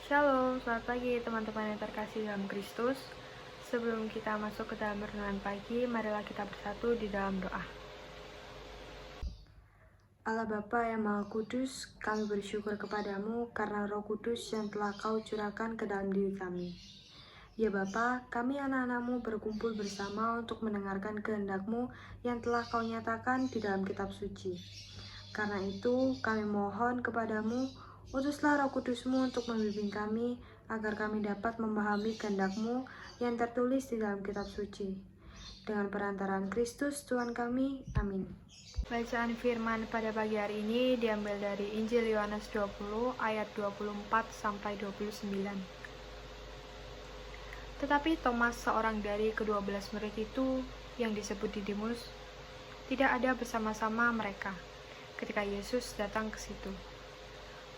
Shalom, selamat pagi teman-teman yang terkasih dalam Kristus. Sebelum kita masuk ke dalam renungan pagi, marilah kita bersatu di dalam doa. Allah Bapa yang Maha Kudus, kami bersyukur kepadamu karena Roh Kudus yang telah Kau curahkan ke dalam diri kami. Ya Bapa, kami anak-anak-Mu berkumpul bersama untuk mendengarkan kehendak-Mu yang telah Kau nyatakan di dalam kitab suci. Karena itu, kami mohon kepadamu, utuslah Roh Kudus-Mu untuk membimbing kami, agar kami dapat memahami kehendak-Mu yang tertulis di dalam kitab suci. Dengan perantaraan Kristus Tuhan kami, amin. Bacaan firman pada pagi hari ini diambil dari Injil Yohanes 20 ayat 24-29. Tetapi Thomas, seorang dari ke-12 murid itu yang disebut Didimus, tidak ada bersama-sama mereka ketika Yesus datang ke situ.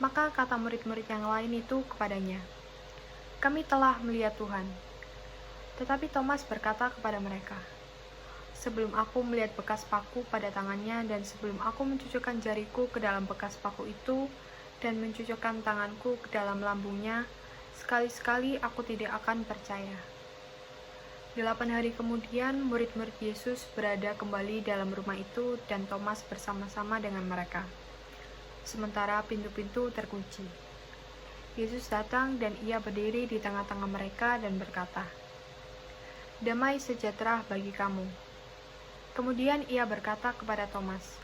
Maka kata murid-murid yang lain itu kepadanya, "Kami telah melihat Tuhan." Tetapi Thomas berkata kepada mereka, "Sebelum aku melihat bekas paku pada tangannya dan sebelum aku mencucukkan jariku ke dalam bekas paku itu dan mencucukkan tanganku ke dalam lambungnya, sekali-sekali aku tidak akan percaya." 8 hari kemudian, murid-murid Yesus berada kembali dalam rumah itu dan Thomas bersama-sama dengan mereka. Sementara pintu-pintu terkunci. Yesus datang dan ia berdiri di tengah-tengah mereka dan berkata, "Damai sejahtera bagi kamu." Kemudian ia berkata kepada Thomas,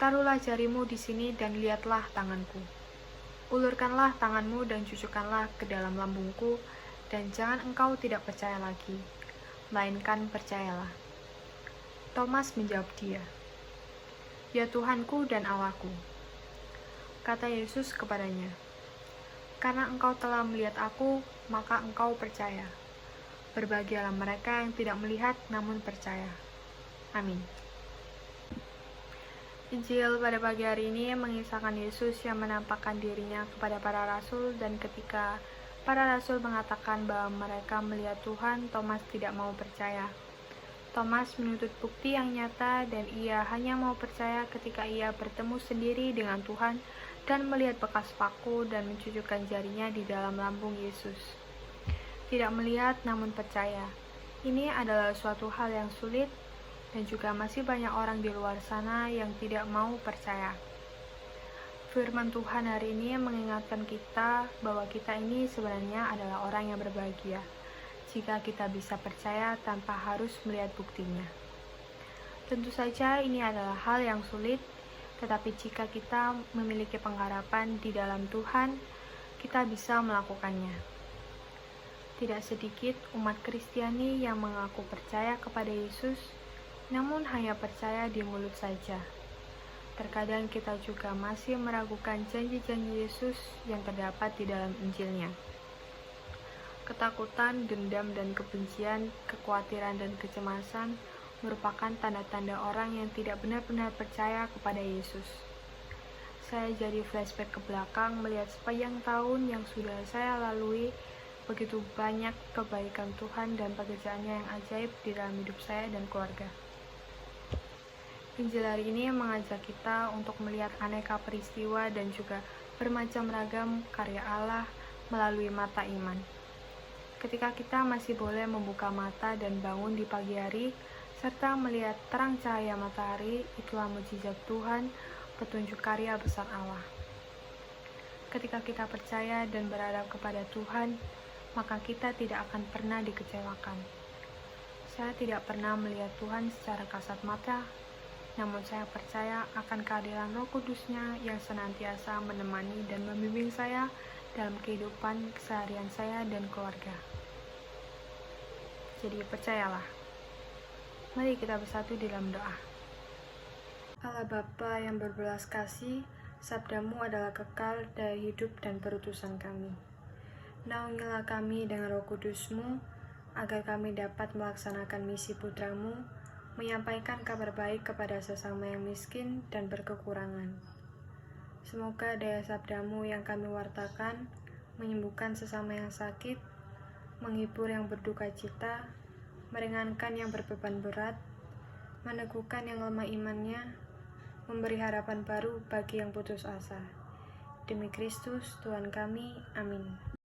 "Taruhlah jarimu di sini dan lihatlah tanganku. Ulurkanlah tanganmu dan cucukkanlah ke dalam lambungku, dan jangan engkau tidak percaya lagi, melainkan percayalah." Thomas menjawab dia, "Ya Tuhanku dan Allahku." Kata Yesus kepadanya, "Karena engkau telah melihat aku, maka engkau percaya. Berbahagialah mereka yang tidak melihat namun percaya." Amin. Injil pada pagi hari ini mengisahkan Yesus yang menampakkan dirinya kepada para rasul, dan ketika para rasul mengatakan bahwa mereka melihat Tuhan, Thomas tidak mau percaya. Thomas menuntut bukti yang nyata, dan ia hanya mau percaya ketika ia bertemu sendiri dengan Tuhan dan melihat bekas paku dan mencucukkan jarinya di dalam lambung Yesus. Tidak melihat namun percaya. Ini adalah suatu hal yang sulit, dan juga masih banyak orang di luar sana yang tidak mau percaya. Firman Tuhan hari ini mengingatkan kita bahwa kita ini sebenarnya adalah orang yang berbahagia jika kita bisa percaya tanpa harus melihat buktinya. Tentu saja ini adalah hal yang sulit, tetapi jika kita memiliki pengharapan di dalam Tuhan, kita bisa melakukannya. Tidak sedikit umat Kristiani yang mengaku percaya kepada Yesus, namun hanya percaya di mulut saja. Terkadang kita juga masih meragukan janji-janji Yesus yang terdapat di dalam Injilnya. Ketakutan, dendam, dan kebencian, kekhawatiran, dan kecemasan merupakan tanda-tanda orang yang tidak benar-benar percaya kepada Yesus. Saya jadi flashback ke belakang melihat sepanjang tahun yang sudah saya lalui, begitu banyak kebaikan Tuhan dan pekerjaannya yang ajaib di dalam hidup saya dan keluarga. Injil hari ini mengajak kita untuk melihat aneka peristiwa dan juga bermacam ragam karya Allah melalui mata iman. Ketika kita masih boleh membuka mata dan bangun di pagi hari, serta melihat terang cahaya matahari, itulah mukjizat Tuhan, petunjuk karya besar Allah. Ketika kita percaya dan berharap kepada Tuhan, maka kita tidak akan pernah dikecewakan. Saya tidak pernah melihat Tuhan secara kasat mata, namun saya percaya akan kehadiran Roh Kudus-Nya yang senantiasa menemani dan membimbing saya dalam kehidupan keseharian saya dan keluarga. Jadi percayalah. Mari kita bersatu dalam doa. Allah Bapa yang berbelas kasih, sabdamu adalah kekal dari hidup dan perutusan kami. Naungilah kami dengan Roh Kudus-Mu, agar kami dapat melaksanakan misi putra-Mu, menyampaikan kabar baik kepada sesama yang miskin dan berkekurangan. Semoga daya sabdamu yang kami wartakan menyembuhkan sesama yang sakit, menghibur yang berduka cita, meringankan yang berbeban berat, meneguhkan yang lemah imannya, memberi harapan baru bagi yang putus asa. Demi Kristus Tuhan kami, amin.